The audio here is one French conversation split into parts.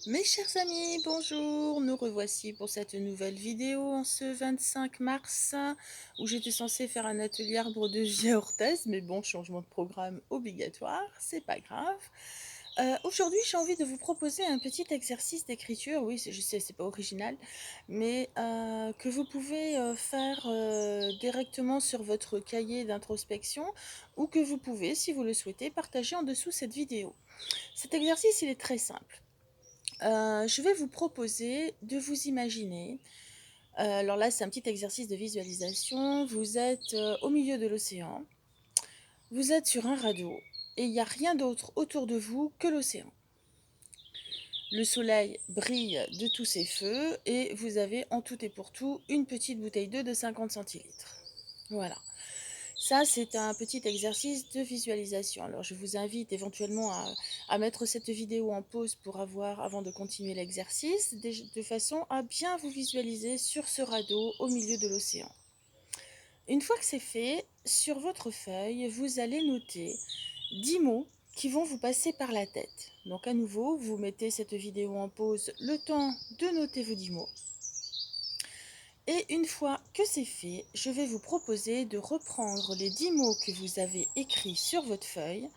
Mes chers amis, bonjour, nous revoici pour cette nouvelle vidéo en ce 25 mars où j'étais censée faire un atelier arbre de vie à orthèse, mais bon, changement de programme obligatoire, c'est pas grave. Aujourd'hui, j'ai envie de vous proposer un petit exercice d'écriture, oui, je sais, c'est pas original, mais que vous pouvez faire directement sur votre cahier d'introspection ou que vous pouvez, si vous le souhaitez, partager en dessous cette vidéo. Cet exercice, il est très simple. Je vais vous proposer de vous imaginer, alors là, c'est un petit exercice de visualisation. Vous êtes, au milieu de l'océan, vous êtes sur un radeau et il n'y a rien d'autre autour de vous que l'océan. Le soleil brille de tous ses feux et vous avez en tout et pour tout une petite bouteille d'eau de 50 centilitres. Voilà. Ça, c'est un petit exercice de visualisation. Alors, je vous invite éventuellement à mettre cette vidéo en pause pour avoir, avant de continuer l'exercice, de façon à bien vous visualiser sur ce radeau au milieu de l'océan. Une fois que c'est fait, sur votre feuille, vous allez noter 10 mots qui vont vous passer par la tête. Donc, à nouveau, vous mettez cette vidéo en pause le temps de noter vos 10 mots. Et une fois que c'est fait, je vais vous proposer de reprendre les 10 mots que vous avez écrits sur votre feuille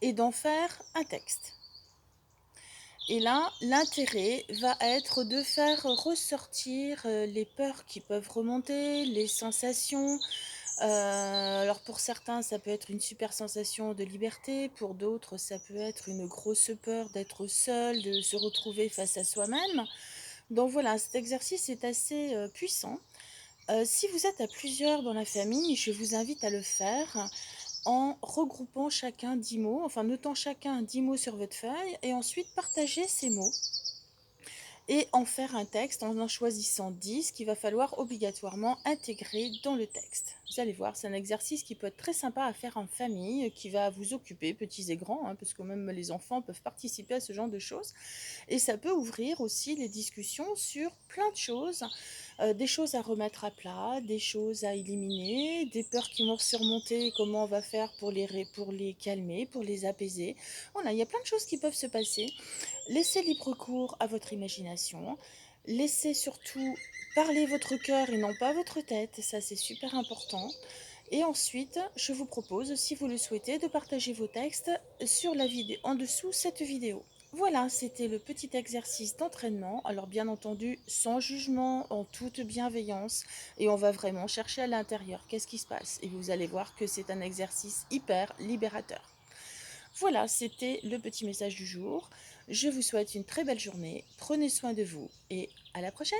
et d'en faire un texte. Et là, l'intérêt va être de faire ressortir les peurs qui peuvent remonter, les sensations. Alors pour certains, ça peut être une super sensation de liberté, pour d'autres, ça peut être une grosse peur d'être seul, de se retrouver face à soi-même. Donc voilà, cet exercice est assez puissant. Si vous êtes à plusieurs dans la famille, je vous invite à le faire en regroupant chacun 10 mots, enfin notant chacun 10 mots sur votre feuille et ensuite partager ces mots et en faire un texte en choisissant 10 qu'il va falloir obligatoirement intégrer dans le texte. Vous allez voir, c'est un exercice qui peut être très sympa à faire en famille, qui va vous occuper, petits et grands, hein, parce que même les enfants peuvent participer à ce genre de choses. Et ça peut ouvrir aussi les discussions sur plein de choses, des choses à remettre à plat, des choses à éliminer, des peurs qui vont surmonter, comment on va faire pour les calmer, pour les apaiser. Voilà, il y a plein de choses qui peuvent se passer. Laissez libre cours à votre imagination. Laissez surtout parler votre cœur et non pas votre tête. Ça, c'est super important. Et ensuite, je vous propose, si vous le souhaitez, de partager vos textes sur la vidéo, en dessous cette vidéo. Voilà, c'était le petit exercice d'entraînement. Alors bien entendu, sans jugement, en toute bienveillance. Et on va vraiment chercher à l'intérieur qu'est-ce qui se passe. Et vous allez voir que c'est un exercice hyper libérateur. Voilà, c'était le petit message du jour. Je vous souhaite une très belle journée. Prenez soin de vous et à la prochaine.